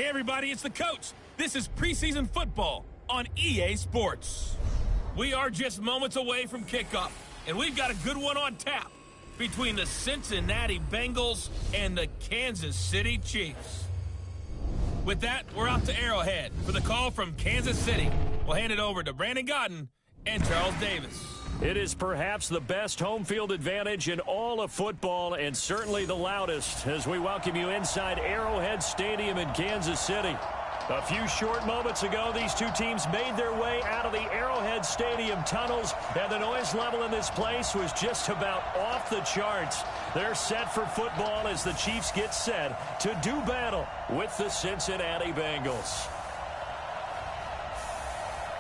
Hey everybody, it's the coach. This is preseason football on EA Sports. We are just moments away from kickoff, and we've got a good one on tap between the Cincinnati Bengals and the Kansas City Chiefs. With that, we're out to Arrowhead for the call from Kansas City. We'll hand it over to Brandon Godden and Charles Davis. It is perhaps the best home field advantage in all of football, and certainly the loudest, as we welcome you inside Arrowhead Stadium in Kansas City. A few short moments ago, these two teams made their way out of the Arrowhead Stadium tunnels, and the noise level in this place was just about off the charts. They're set for football as the Chiefs get set to do battle with the Cincinnati Bengals.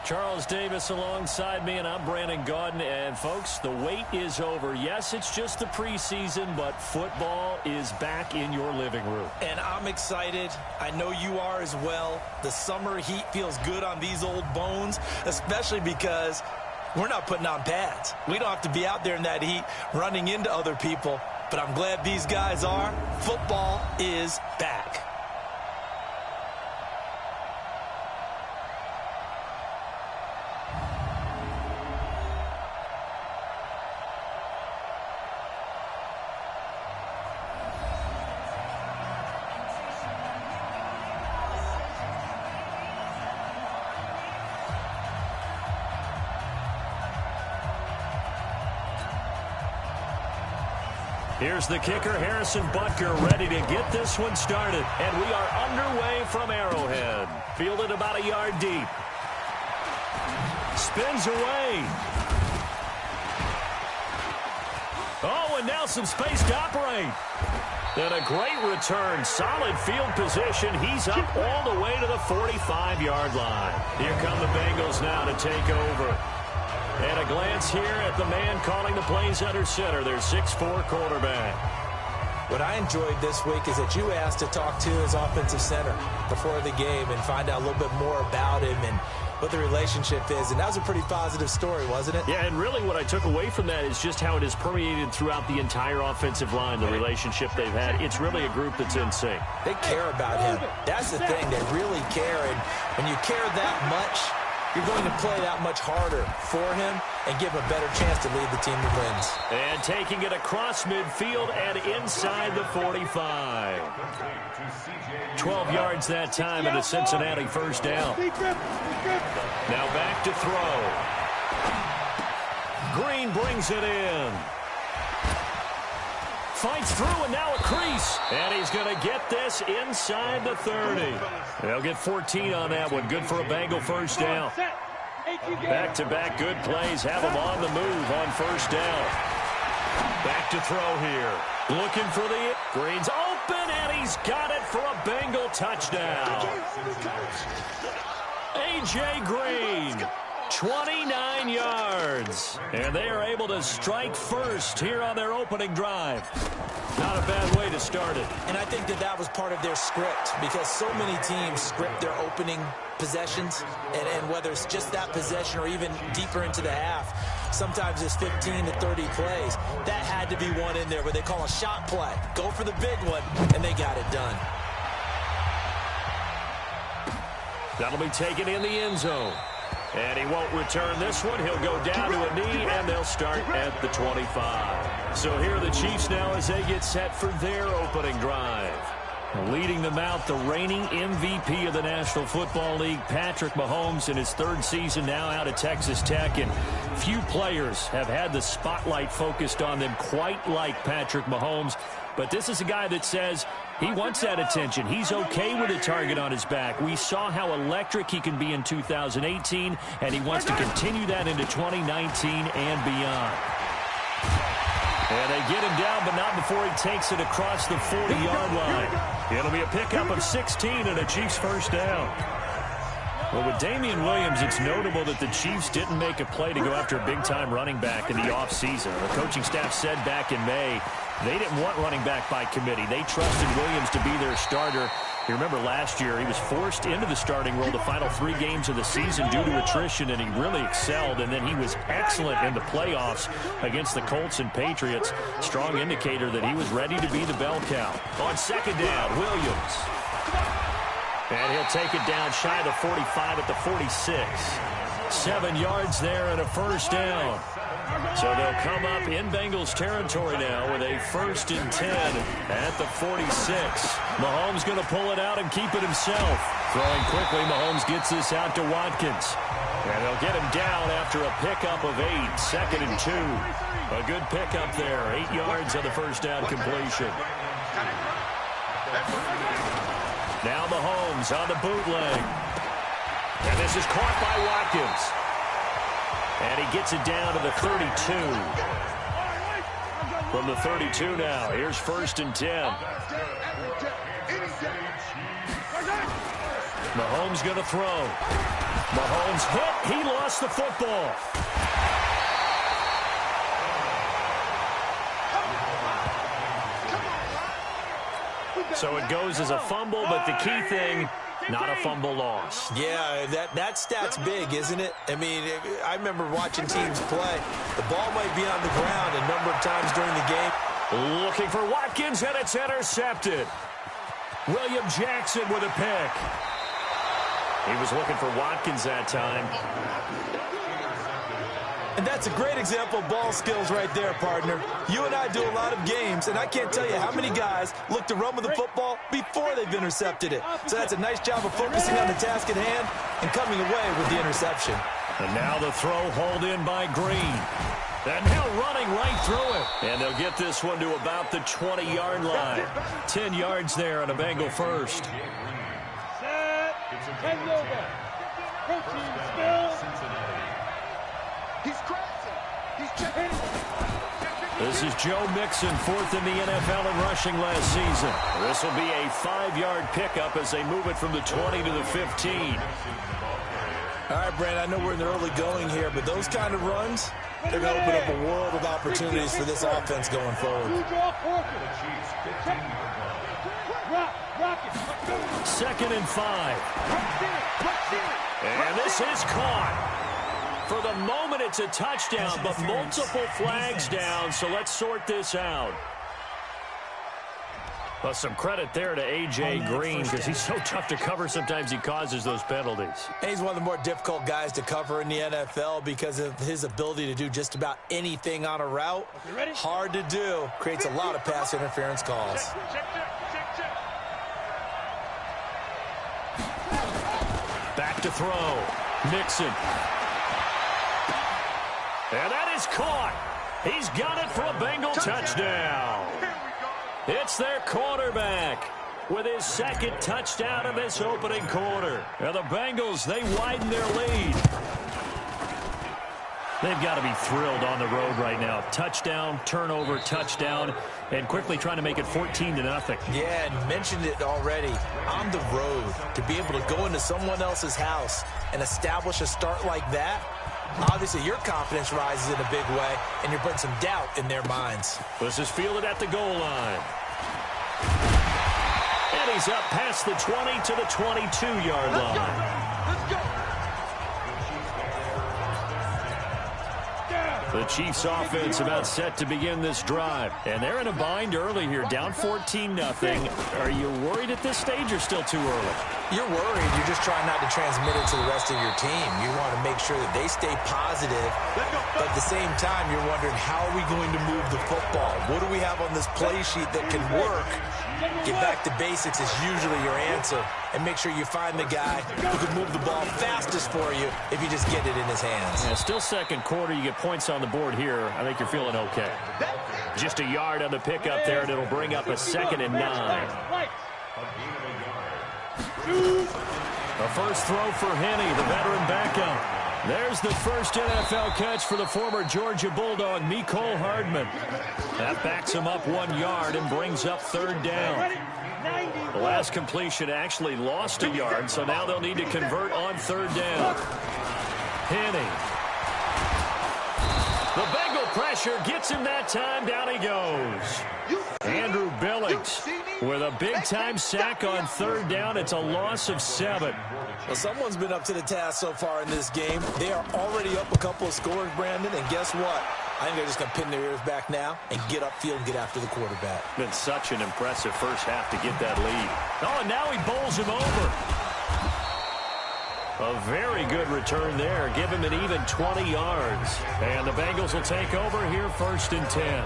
Charles Davis alongside me, and I'm Brandon Godden. And, folks, the wait is over. Yes, it's just the preseason, but football is back in your living room. And I'm excited. I know you are as well. The summer heat feels good on these old bones, especially because we're not putting on pads. We don't have to be out there in that heat running into other people. But I'm glad these guys are. Football is back. Here's the kicker, Harrison Butker, ready to get this one started. And we are underway from Arrowhead. Fielded about a yard deep. Spins away. Oh, and now some space to operate. And a great return. Solid field position. He's up all the way to the 45-yard line. Here come the Bengals now to take over. And a glance here at the man calling the plays under center, their 6'4" quarterback. What I enjoyed this week is that you asked to talk to his offensive center before the game and find out a little bit more about him and what the relationship is. And that was a pretty positive story, wasn't it? Yeah, and really what I took away from that is just how it has permeated throughout the entire offensive line, the relationship they've had. It's really a group that's in sync. They care about him. That's the thing. They really care. And when you care that much, you're going to play that much harder for him and give him a better chance to lead the team to wins. And taking it across midfield and inside the 45. 12 yards that time and a Cincinnati first down. Now back to throw. Green brings it in. Fights through, and now a crease. And he's going to get this inside the 30. They'll get 14 on that one. Good for a Bengal first down. Back-to-back good plays have him on the move on first down. Back to throw here. Looking for the Green's open, and he's got it for a Bengal touchdown. A.J. Green. 29 yards. And they are able to strike first here on their opening drive. Not a bad way to start it. And I think that was part of their script, because so many teams script their opening possessions, and whether it's just that possession or even deeper into the half, sometimes it's 15 to 30 plays. That had to be one in there where they call a shot play. Go for the big one, and they got it done. That'll be taken in the end zone. And he won't return this one. He'll go down to a knee, and they'll start at the 25. So here are the Chiefs now as they get set for their opening drive. Leading them out, the reigning MVP of the National Football League, Patrick Mahomes, in his third season now out of Texas Tech. And few players have had the spotlight focused on them quite like Patrick Mahomes. But this is a guy that says he wants that attention. He's okay with a target on his back. We saw how electric he can be in 2018, and he wants to continue that into 2019 and beyond. And they get him down, but not before he takes it across the 40-yard line. It'll be a pickup of 16 and a Chiefs first down. Well, with Damian Williams, it's notable that the Chiefs didn't make a play to go after a big-time running back in the offseason. The coaching staff said back in May they didn't want running back by committee. They trusted Williams to be their starter. You remember last year he was forced into the starting role the final 3 games of the season due to attrition, and he really excelled. And then he was excellent in the playoffs against the Colts and Patriots. Strong indicator that he was ready to be the bell cow. On second down, Williams. And he'll take it down shy of the 45 at the 46. 7 yards there and a first down. So they'll come up in Bengals territory now with a 1st and 10 at the 46. Mahomes going to pull it out and keep it himself. Throwing quickly, Mahomes gets this out to Watkins. And they'll get him down after a pickup of 8, 2nd and 2. A good pickup there, 8 yards on the first down completion. Now Mahomes on the bootleg. And this is caught by Watkins. And he gets it down to the 32. From the 32 now, here's 1st and 10. Mahomes going to throw. Mahomes hit. He lost the football. So it goes as a fumble, but the key thing, not a fumble loss. Yeah, that stat's big, isn't it? I mean, I remember watching teams play. The ball might be on the ground a number of times during the game. Looking for Watkins, and it's intercepted. William Jackson with a pick. He was looking for Watkins that time. And that's a great example of ball skills right there, partner. You and I do a lot of games, and I can't tell you how many guys look to run with the football before they've intercepted it. So that's a nice job of focusing on the task at hand and coming away with the interception. And now the throw hauled in by Green. And now running right through it. And they'll get this one to about the 20-yard line. 10 yards there on a Bengal first. This is Joe Mixon, 4th in the NFL in rushing last season. This will be a 5-yard pickup as they move it from the 20 to the 15. All right, Brand, I know we're in the early going here, but those kind of runs, they're going to open up a world of opportunities for this offense going forward. 2nd and 5. And this is caught. For the moment, it's a touchdown, but multiple flags down, so let's sort this out. Well, some credit there to A.J. Green because he's so tough to cover. Sometimes he causes those penalties. And he's one of the more difficult guys to cover in the NFL because of his ability to do just about anything on a route. Hard to do. Creates a lot of pass interference calls. Back to throw. Mixon. And that is caught. He's got it for a Bengal touchdown. It's their quarterback with his 2nd touchdown of this opening quarter. And the Bengals, they widen their lead. They've got to be thrilled on the road right now. Touchdown, turnover, touchdown, and quickly trying to make it 14-0. Yeah, and mentioned it already. On the road, to be able to go into someone else's house and establish a start like that, obviously your confidence rises in a big way, and you're putting some doubt in their minds. This is fielded at the goal line. And he's up past the 20 to the 22-yard line. Let's go. The Chiefs offense about set to begin this drive. And they're in a bind early here, down 14-0. Are you worried at this stage or still too early? You're worried. You're just trying not to transmit it to the rest of your team. You want to make sure that they stay positive. But at the same time, you're wondering, how are we going to move the football? What do we have on this play sheet that can work? Get back to basics is usually your answer. And make sure you find the guy who can move the ball fastest for you if you just get it in his hands. Yeah, still second quarter. You get points on the board here. I think you're feeling okay. Just a yard on the pickup there, and it'll bring up a 2nd and 9. The first throw for Henne, the veteran backup. There's the first NFL catch for the former Georgia Bulldog, Mecole Hardman. That backs him up 1 yard and brings up 3rd down. The last completion actually lost a yard, so now they'll need to convert on 3rd down. Henne. The Bengal pressure gets him that time. Down he goes. Andrew Billings with a big-time sack on 3rd down. It's a loss of 7. Well, someone's been up to the task so far in this game. They are already up a couple of scores, Brandon, and guess what? I think they're just going to pin their ears back now and get upfield and get after the quarterback. Been such an impressive first half to get that lead. Oh, and now he bowls him over. A very good return there. Give him an even 20 yards. And the Bengals will take over here 1st and 10.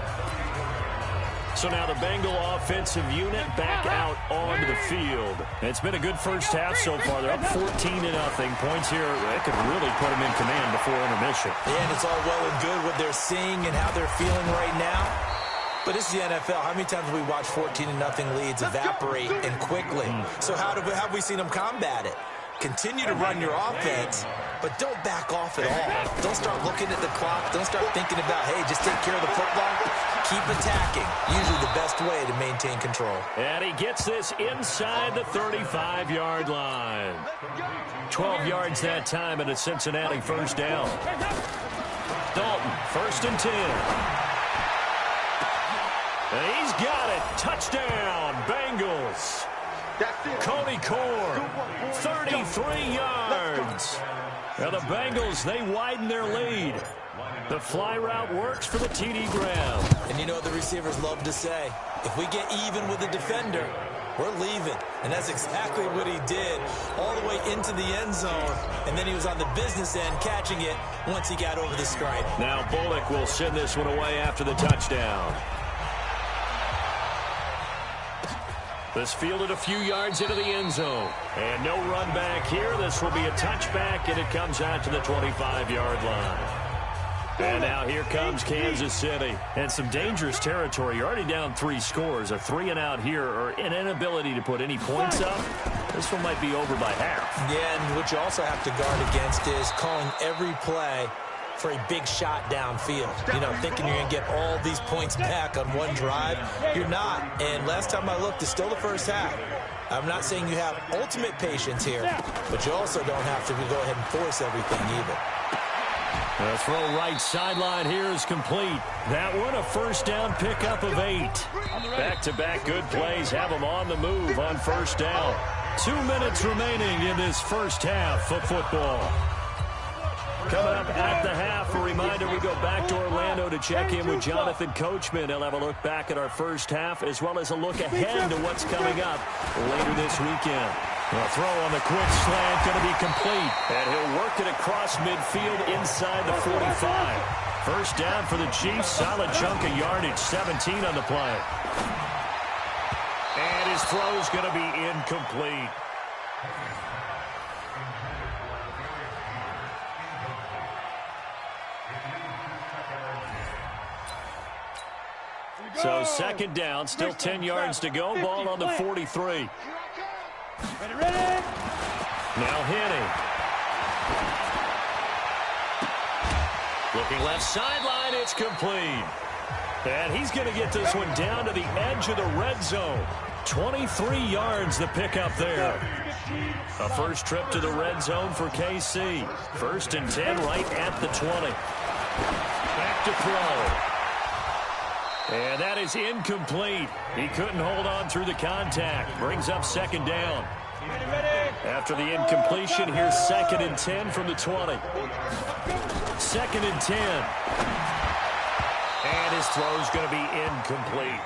So now the Bengal offensive unit back out onto the field. It's been a good first half so far. They're up 14-0. Points here, that could really put them in command before intermission. Yeah, and it's all well and good what they're seeing and how they're feeling right now. But it's the NFL. How many times have we watched 14-0 leads evaporate and quickly? So how have we seen them combat it? Continue to run your offense, but don't back off at all. Don't start looking at the clock. Don't start thinking about, hey, just take care of the football. Keep attacking. Usually the best way to maintain control. And he gets this inside the 35-yard line. 12 yards that time and a Cincinnati first down. Dalton, 1st and 10. And he's got it. Touchdown, Bengals. Cody Core, 33 yards. Now the Bengals, they widen their lead. The fly route works for the TD grab. And you know what the receivers love to say? If we get even with the defender, we're leaving. And that's exactly what he did all the way into the end zone. And then he was on the business end catching it once he got over the stripe. Now Bullock will send this one away after the touchdown. This fielded a few yards into the end zone. And no run back here. This will be a touchback, and it comes out to the 25-yard line. And now here comes Kansas City. And some dangerous territory. You're already down 3 scores. A 3-and-out here, or an inability to put any points up. This one might be over by half. Yeah, and what you also have to guard against is calling every play for a big shot downfield. You know, thinking you're going to get all these points back on one drive. You're not. And last time I looked, it's still the first half. I'm not saying you have ultimate patience here, but you also don't have to go ahead and force everything either. The throw right sideline here is complete. That one a first down pickup of 8. Back-to-back good plays have them on the move on first down. 2 minutes remaining in this first half of football. Coming up at the half, a reminder, we go back to Orlando to check in with Jonathan Coachman. He'll have a look back at our first half as well as a look ahead to what's coming up later this weekend. A throw on the quick slant going to be complete. And he'll work it across midfield inside the 45. First down for the Chiefs. Solid chunk of yardage. 17 on the play. And his throw's going to be incomplete. So second down, still 10 yards to go. Ball on the 43. Ready. Now Henning. Looking left sideline, it's complete. And he's going to get this one down to the edge of the red zone. 23 yards the pickup there. A first trip to the red zone for KC. 1st and 10 right at the 20. Back to throw. And that is incomplete. He couldn't hold on through the contact. Brings up second down. After the incompletion, here's 2nd and 10 from the 20. 2nd and 10. And his throw's going to be incomplete.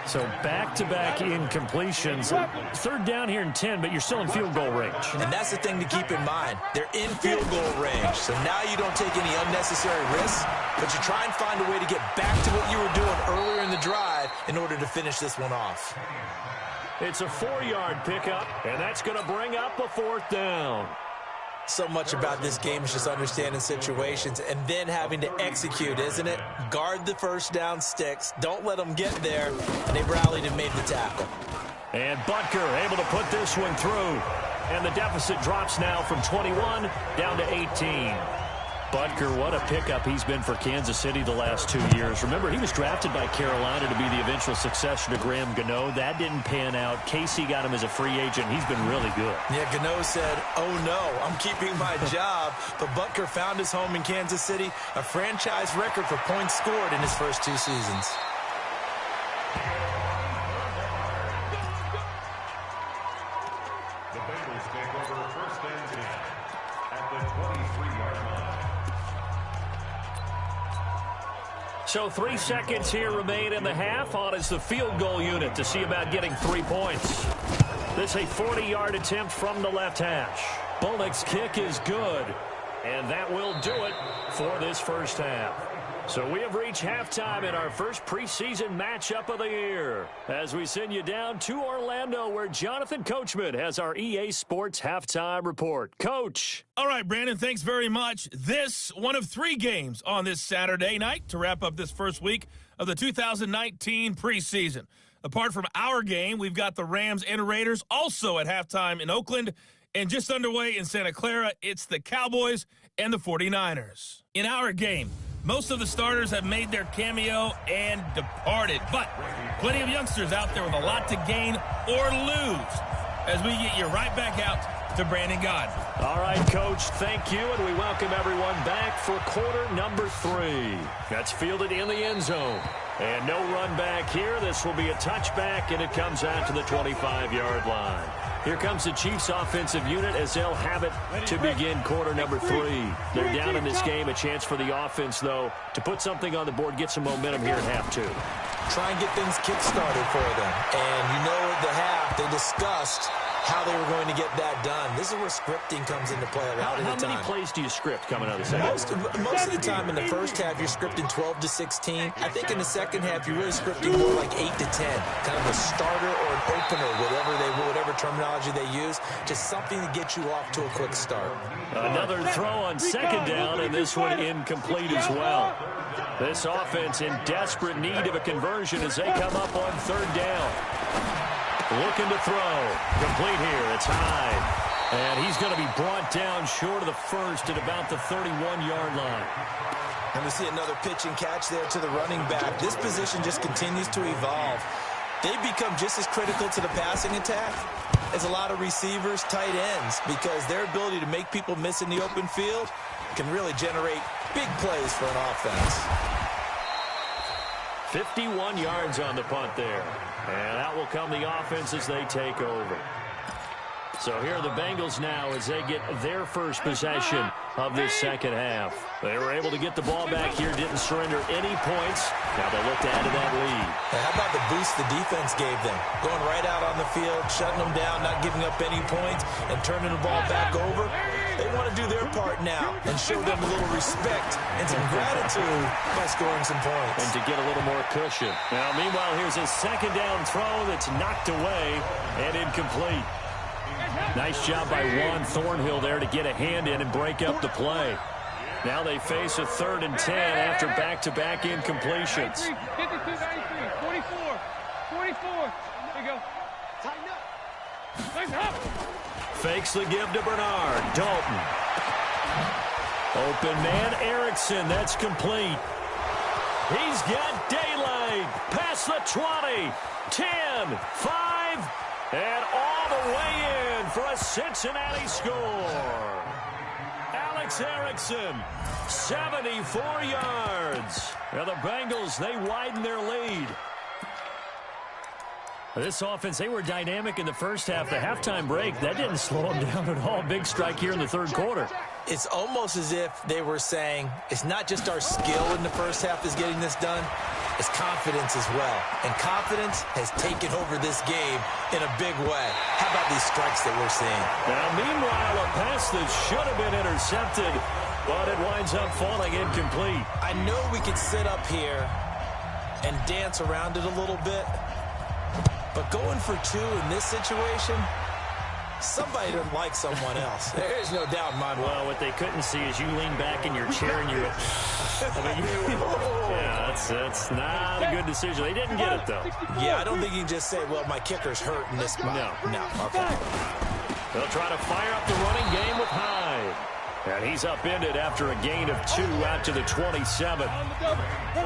So back-to-back incompletions. 3rd down here and 10, but you're still in field goal range. And that's the thing to keep in mind. They're in field goal range. So now you don't take any unnecessary risks, but you try and find a way to get back to what you were doing earlier in the drive in order to finish this one off. It's a 4-yard pickup, and that's going to bring up a 4th down. So much about this game is just understanding situations and then having to execute, isn't it? Guard the first down sticks. Don't let them get there. And they rallied and made the tackle. And Butker able to put this one through. And the deficit drops now from 21 down to 18. Butker, what a pickup he's been for Kansas City the last 2 years. Remember, he was drafted by Carolina to be the eventual successor to Graham Gano. That didn't pan out. KC got him as a free agent. He's been really good. Yeah, Gano said, oh no, I'm keeping my job. But Butker found his home in Kansas City, a franchise record for points scored in his first 2 seasons. The Bengals take over 1st and 10 at the 23-yard line. So 3 seconds here remain in the half. On is the field goal unit to see about getting 3 points. This is a 40-yard attempt from the left hash. Bullock's kick is good. And that will do it for this first half. So we have reached halftime in our first preseason matchup of the year as we send you down to Orlando where Jonathan Coachman has our EA Sports halftime report. Coach. All right, Brandon, thanks very much. This one of 3 games on this Saturday night to wrap up this first week of the 2019 preseason. Apart from our game, we've got the Rams and Raiders also at halftime in Oakland. And just underway in Santa Clara, it's the Cowboys and the 49ers. In our game, most of the starters have made their cameo and departed, but plenty of youngsters out there with a lot to gain or lose as we get you right back out to Brandon Gaudin. All right, Coach, thank you, and we welcome everyone back for quarter number 3. That's fielded in the end zone. And no run back here. This will be a touchback, and it comes out to the 25-yard line. Here comes the Chiefs offensive unit as they'll have it to begin quarter number 3. They're down in this game. A chance for the offense, though, to put something on the board, get some momentum here at half 2. Try and get things kick-started for them. And you know at the half, they discussed how they were going to get that done. This is where scripting comes into play a lot of the time. How many plays do you script coming out of the second? Most of the time in the first half, you're scripting 12 to 16. I think in the second half, you're really scripting more like 8 to 10. Kind of a starter or an opener, whatever terminology they use. Just something to get you off to a quick start. Another throw on second down, and this one incomplete as well. This offense in desperate need of a conversion as they come up on third down. Looking to throw. Complete here. It's high. And he's going to be brought down short of the first at about the 31-yard line. And we see another pitch and catch there to the running back. This position just continues to evolve. They become just as critical to the passing attack as a lot of receivers, tight ends, because their ability to make people miss in the open field can really generate big plays for an offense. 51 yards on the punt there. And out will come the offense as they take over. So here are the Bengals now as they get their first possession of this second half. They were able to get the ball back here, didn't surrender any points. Now they look to add to that lead. Now how about the boost the defense gave them? Going right out on the field, shutting them down, not giving up any points, and turning the ball back over. They want to do their part now and show them a little respect and some gratitude by scoring some points. And to get a little more cushion. Now, meanwhile, here's a second down throw that's knocked away and incomplete. Nice job by Juan Thornhill there to get a hand in and break up the play. Now they face a 3rd and 10 after back-to-back incompletions. 53, 52, 93, 44, 44. There you go. Tighten up. Nice hop. Fakes the give to Bernard. Dalton. Open man, Erickson. That's complete. He's got daylight. Past the 20. 10, 5, and all the way in for a Cincinnati score. Alex Erickson, 74 yards. Now the Bengals, they widen their lead. This offense, they were dynamic in the first half. The halftime break, that didn't slow them down at all. Big strike here in the third quarter. It's almost as if they were saying, it's not just our skill in the first half is getting this done, it's confidence as well. And confidence has taken over this game in a big way. How about these strikes that we're seeing? Now, meanwhile, a pass that should have been intercepted, but it winds up falling incomplete. I know we could sit up here and dance around it a little bit, but going for 2 in this situation, somebody doesn't like someone else. There's no doubt in my mind. Well, what they couldn't see is you lean back in your chair and you're... yeah, that's not a good decision. They didn't get it, though. Yeah, I don't think you can just say, well, my kicker's hurt in this spot. No, okay. They'll try to fire up the running game with Hyde. And he's upended after a gain of 2 out to the 27.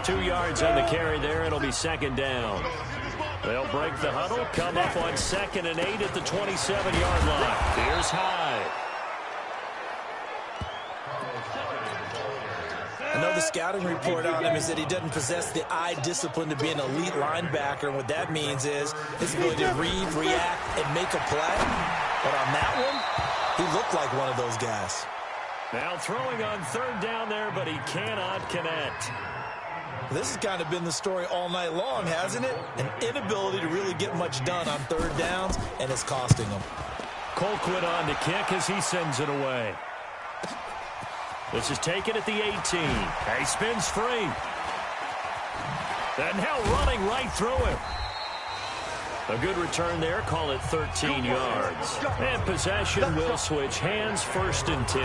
2 yards on the carry there. It'll be second down. They'll break the huddle, come up on 2nd and 8 at the 27-yard line. Here's Hyde. I know the scouting report on him is that he doesn't possess the eye discipline to be an elite linebacker, and what that means is his ability to read, react, and make a play. But on that one, he looked like one of those guys. Now throwing on 3rd down there, but he cannot connect. This has kind of been the story all night long, hasn't it? An inability to really get much done on 3rd downs, and it's costing them. Colquitt on to kick as he sends it away. This is taken at the 18. He spins free. And now running right through him. A good return there. Call it 13 yards. And possession will switch hands, 1st and 10.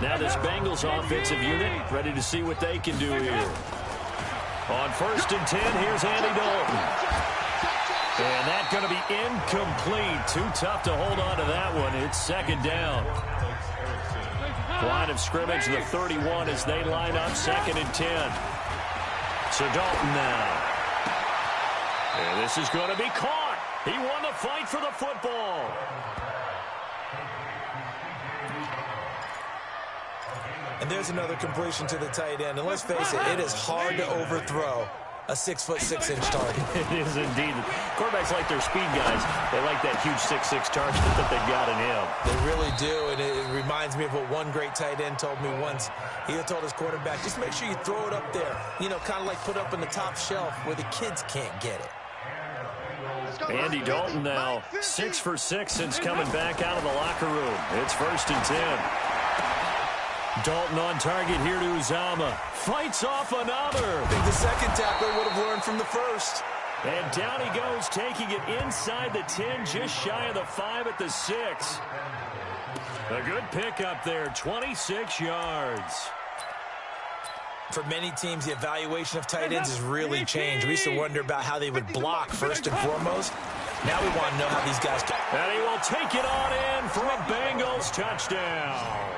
Now this Bengals offensive unit ready to see what they can do here. On 1st and 10, here's Andy Dalton. And that's going to be incomplete. Too tough to hold on to that one. It's 2nd down. Line of scrimmage, the 31 as they line up 2nd and 10. So Dalton now. And this is going to be caught. He won the fight for the football. And there's another completion to the tight end. And let's face it, it is hard to overthrow a 6'6" target. It is indeed. Quarterbacks like their speed guys. They like that huge 6'6" target that they've got in him. They really do, and it reminds me of what one great tight end told me once. He had told his quarterback, just make sure you throw it up there. You know, kind of like put up in the top shelf where the kids can't get it. Andy Dalton now 6 for 6 since coming back out of the locker room. It's 1st and 10. Dalton on target here to Uzama. Fights off another. I think the second tackler would have learned from the first. And down he goes, taking it inside the 10, just shy of the 5 at the 6. A good pickup there, 26 yards. For many teams, the evaluation of tight ends has really changed. We used to wonder about how they would block first and foremost. Now we want to know how these guys can. And he will take it on in for a Bengals touchdown.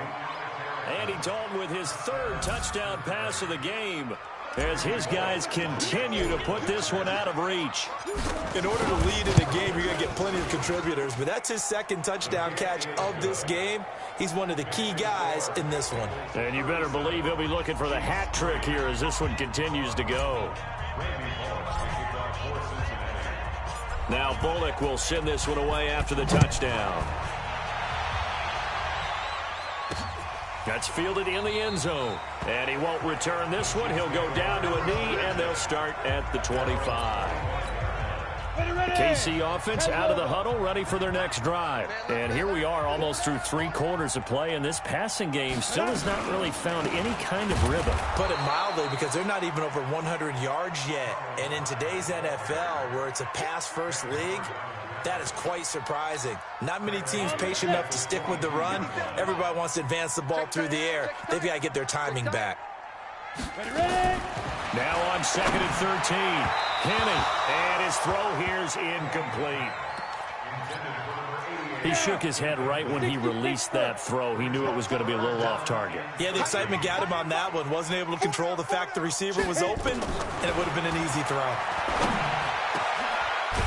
Andy Dalton with his 3rd touchdown pass of the game as his guys continue to put this one out of reach. In order to lead in a game, you're going to get plenty of contributors, but that's his 2nd touchdown catch of this game. He's one of the key guys in this one. And you better believe he'll be looking for the hat trick here as this one continues to go. Now Bullock will send this one away after the touchdown. That's fielded in the end zone. And he won't return this one. He'll go down to a knee, and they'll start at the 25. The KC offense out of the huddle, ready for their next drive. And here we are almost through 3 quarters of play, and this passing game still has not really found any kind of rhythm. Put it mildly, because they're not even over 100 yards yet. And in today's NFL, where it's a pass-first league, that is quite surprising. Not many teams patient enough to stick with the run. Everybody wants to advance the ball through the air. They've got to get their timing back. Now on 2nd and 13. Kenny, and his throw here's incomplete. He shook his head right when he released that throw. He knew it was going to be a little off target. Yeah, the excitement got him on that one. Wasn't able to control the fact the receiver was open, and it would have been an easy throw.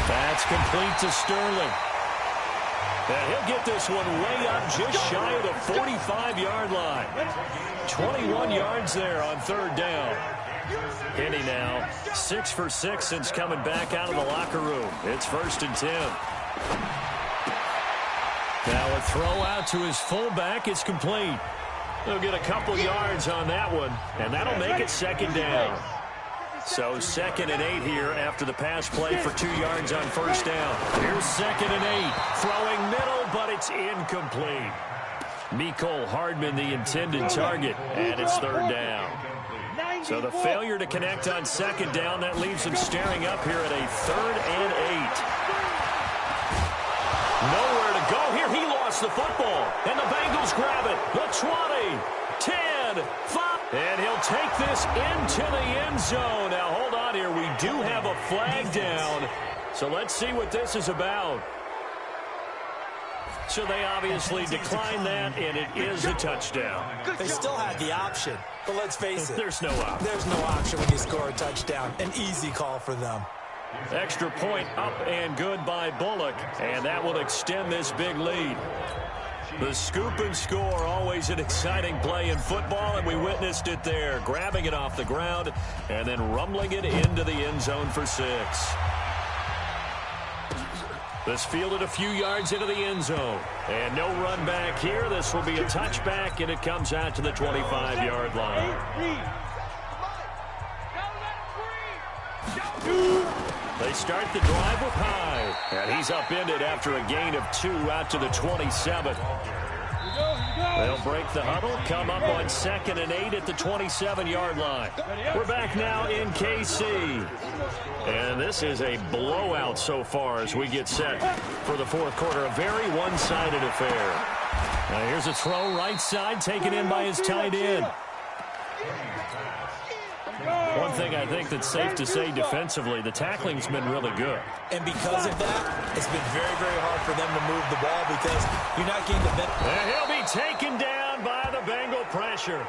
That's complete to Sterling. And he'll get this one way up just shy of the 45-yard line. 21 yards there on 3rd down. Kenny now 6 for 6 since coming back out of the locker room. It's 1st and 10. Now a throw out to his fullback. It's complete. He'll get a couple yards on that one, and that'll make it 2nd down. So 2nd and 8 here after the pass play for 2 yards on 1st down. Here's 2nd and 8. Throwing middle, but it's incomplete. Mecole Hardman the intended target, and it's 3rd down. So the failure to connect on 2nd down, that leaves him staring up here at a 3rd and 8. Nowhere to go here. He lost the football, and the Bengals grab it. The 20, 10, 5. And he'll take this into the end zone. Now, hold on here. We do have a flag down. So let's see what this is about. So they obviously declined that, and it is a touchdown. They still had the option, but let's face it. There's no option. There's no option when you score a touchdown. An easy call for them. Extra point up and good by Bullock, and that will extend this big lead. The scoop and score, always an exciting play in football, and we witnessed it there, grabbing it off the ground and then rumbling it into the end zone for 6. This fielded a few yards into the end zone, and no run back here. This will be a touchback, and it comes out to the 25-yard line. They start the drive with Hyde. And he's upended after a gain of 2 out to the 27. They'll break the huddle, come up on 2nd and 8 at the 27-yard line. We're back now in KC. And this is a blowout so far as we get set for the fourth quarter. A very one-sided affair. Now here's a throw right side taken in by his tight end. One thing I think that's safe to say defensively, the tackling's been really good. And because of that, it's been very, very hard for them to move the ball because you're not getting the benefit. And he'll be taken down by the Bengal pressure.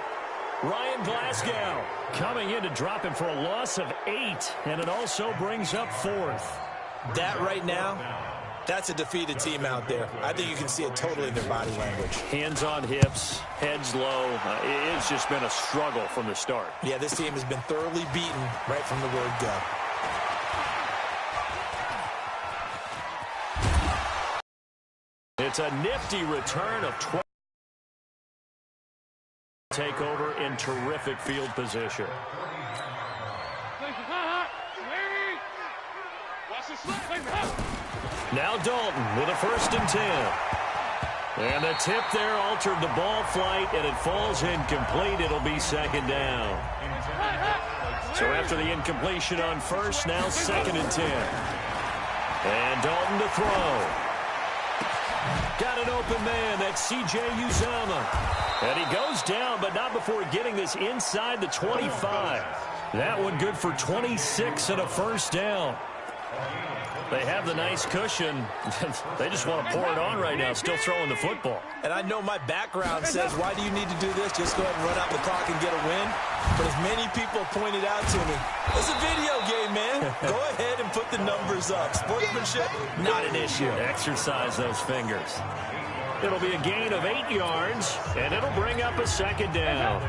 Ryan Glasgow coming in to drop him for a loss of 8, and it also brings up 4th. That right now, that's a defeated team out there. I think you can see it totally in their body language. Hands on hips, heads low. It's just been a struggle from the start. Yeah, this team has been thoroughly beaten right from the word go. It's a nifty return of 12. Take over in terrific field position. Now Dalton with a 1st and 10. And the tip there altered the ball flight, and it falls incomplete. It'll be 2nd down. So after the incompletion on 1st, now 2nd and 10. And Dalton to throw. Got an open man. That's C.J. Uzomah. And he goes down, but not before getting this inside the 25. That one good for 26 and a 1st down. They have the nice cushion. They just want to pour it on right now, still throwing the football. And I know my background says, why do you need to do this? Just go ahead and run out the clock and get a win. But as many people pointed out to me, it's a video game, man. Go ahead and put the numbers up. Sportsmanship, not an issue. Exercise those fingers. It'll be a gain of 8 yards, and it'll bring up a 2nd down.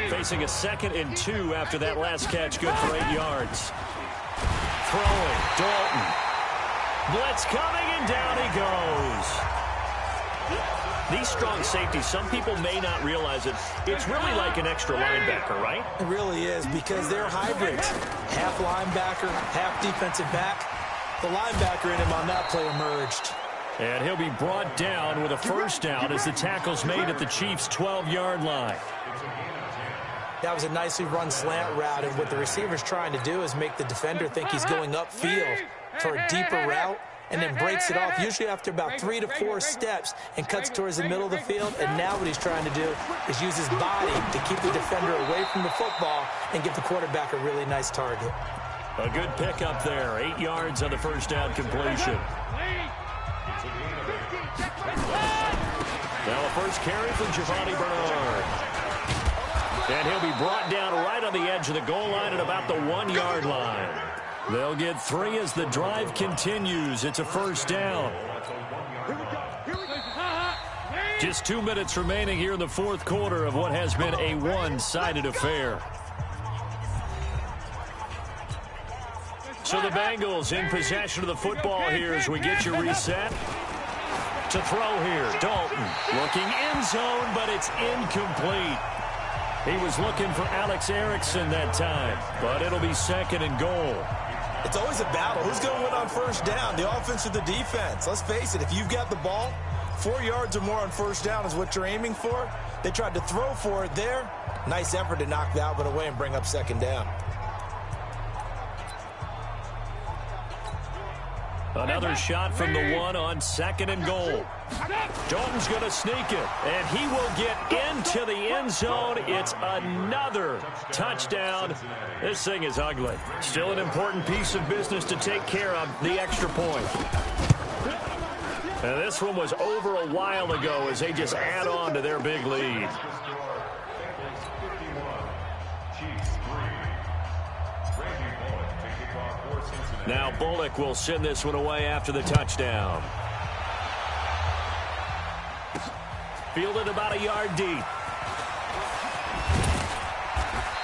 Facing a 2nd and 2 after that last catch, good for 8 yards. Throwing, Dalton. Blitz coming, and down he goes. These strong safeties, some people may not realize it. It's really like an extra linebacker, right? It really is, because they're hybrids. Half linebacker, half defensive back. The linebacker in him on that play emerged. And he'll be brought down with a 1st down as the tackle's made at the Chiefs' 12-yard line. That was a nicely run slant route, and what the receiver's trying to do is make the defender think he's going upfield for a deeper route, and then breaks it off, usually after about 3 to 4 steps, and cuts towards the middle of the field. And now what he's trying to do is use his body to keep the defender away from the football and give the quarterback a really nice target. A good pickup there, 8 yards on the 1st down completion. Now a first carry from Giovanni Bernard. And he'll be brought down right on the edge of the goal line at about the 1-yard line. They'll get 3 as the drive continues. It's a 1st down. Just 2 minutes remaining here in the fourth quarter of what has been a one-sided affair. So the Bengals in possession of the football here as we get you reset. To throw here, Dalton looking end zone, but it's incomplete. He was looking for Alex Erickson that time, but it'll be 2nd and goal. It's always a battle. Who's going to win on 1st down, the offense or the defense? Let's face it, if you've got the ball, 4 yards or more on 1st down is what you're aiming for. They tried to throw for it there. Nice effort to knock that one away and bring up 2nd down. Another shot from the 1 on 2nd and goal. Dalton's going to sneak it, and he will get into the end zone. It's another touchdown. This thing is ugly. Still an important piece of business to take care of, the extra point. And this one was over a while ago as they just add on to their big lead. Now Bullock will send this one away after the touchdown. Fielded about a yard deep.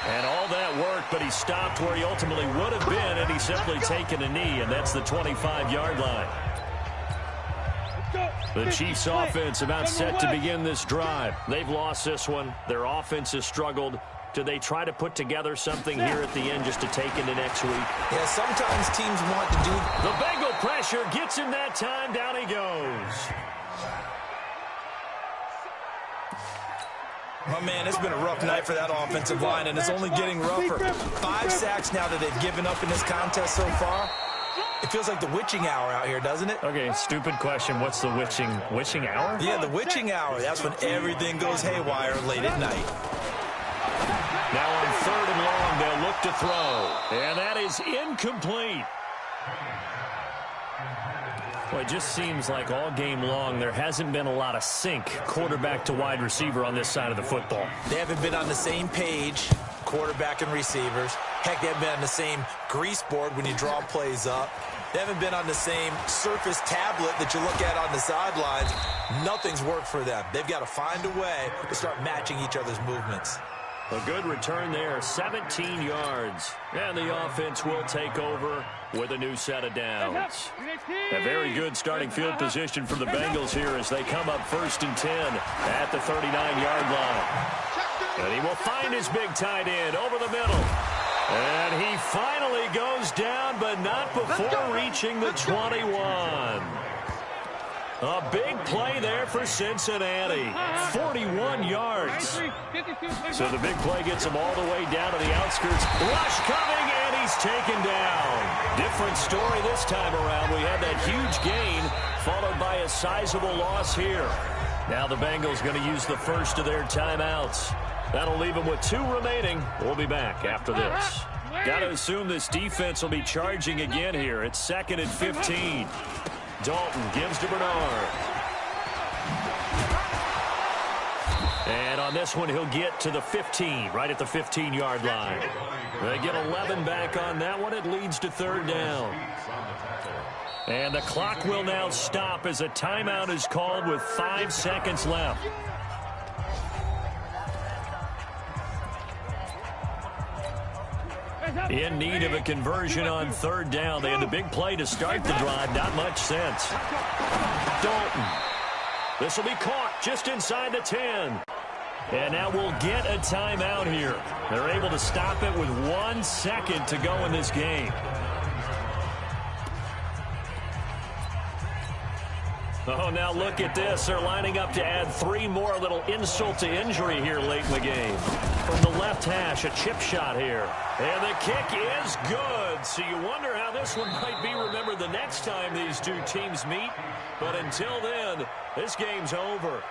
And all that work, but he stopped where he ultimately would have been, and he's simply taken a knee, and that's the 25-yard line. The Chiefs' offense about set to begin this drive. They've lost this one. Their offense has struggled. Do they try to put together something here at the end just to take into next week? Yeah, sometimes teams want to do... The Bengal pressure gets him that time. Down he goes. Oh, man, it's been a rough night for that offensive line, and it's only getting rougher. 5 sacks now that they've given up in this contest so far. It feels like the witching hour out here, doesn't it? Okay, stupid question. What's the witching hour? Yeah, the witching hour. That's when everything goes haywire late at night. Now on 3rd and long, they'll look to throw. And that is incomplete. Well, it just seems like all game long there hasn't been a lot of sync quarterback to wide receiver on this side of the football. They haven't been on the same page, quarterback and receivers. Heck, they haven't been on the same grease board when you draw plays up. They haven't been on the same surface tablet that you look at on the sidelines. Nothing's worked for them. They've got to find a way to start matching each other's movements. A good return there, 17 yards. And the offense will take over with a new set of downs. A very good starting field position for the Bengals here as they come up 1st and 10 at the 39-yard line. And he will find his big tight end over the middle. And he finally goes down, but not before reaching the 21. A big play there for Cincinnati. 41 yards. So the big play gets him all the way down to the outskirts. Rush coming, and he's taken down. Different story this time around. We had that huge gain, followed by a sizable loss here. Now the Bengals going to use the first of their timeouts. That'll leave them with 2 remaining. We'll be back after this. Got to assume this defense will be charging again here. It's 2nd and 15. Dalton gives to Bernard. And on this one, he'll get to the 15, right at the 15-yard line. They get 11 back on that one. It leads to 3rd down. And the clock will now stop as a timeout is called with 5 seconds left. In need of a conversion on 3rd down. They had the big play to start the drive. Not much sense. Dalton. This will be caught just inside the 10. And now we'll get a timeout here. They're able to stop it with 1 second to go in this game. Oh, now look at this. They're lining up to add 3 more, a little insult to injury here late in the game. From the left hash, a chip shot here. And the kick is good. So you wonder how this one might be remembered the next time these 2 teams meet. But until then, this game's over.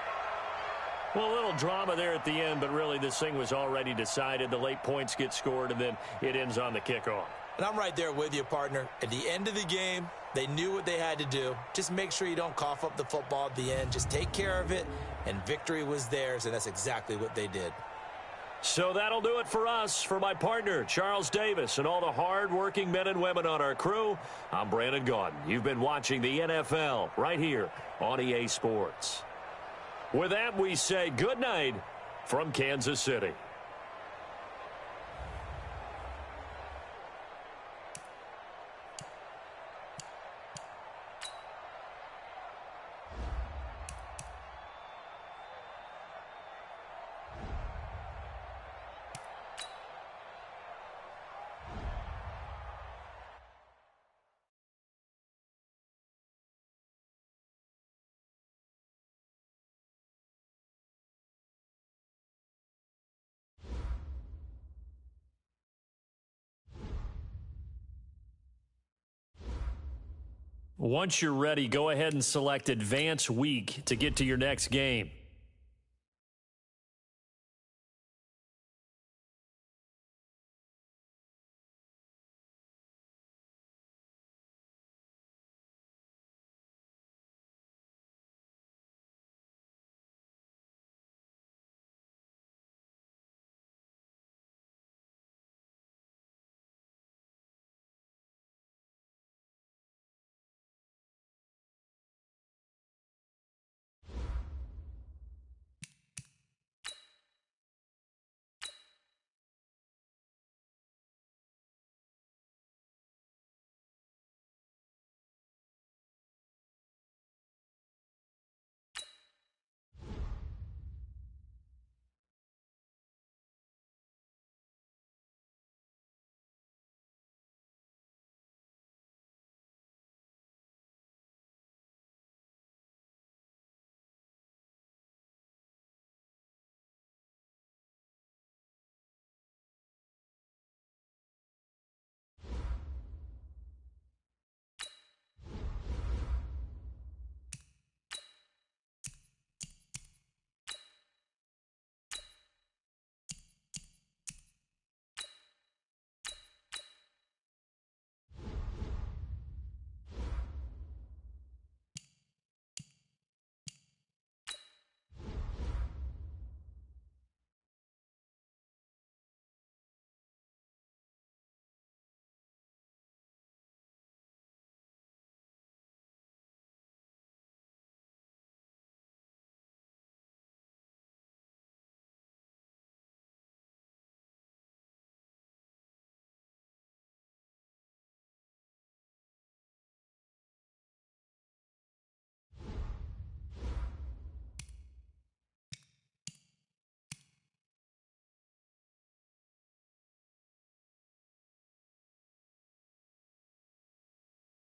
Well, a little drama there at the end, but really this thing was already decided. The late points get scored, and then it ends on the kickoff. And I'm right there with you, partner. At the end of the game, they knew what they had to do. Just make sure you don't cough up the football at the end. Just take care of it, and victory was theirs, and that's exactly what they did. So that'll do it for us. For my partner, Charles Davis, and all the hard-working men and women on our crew, I'm Brandon Gaudin. You've been watching the NFL right here on EA Sports. With that, we say good night from Kansas City. Once you're ready, go ahead and select Advance Week to get to your next game.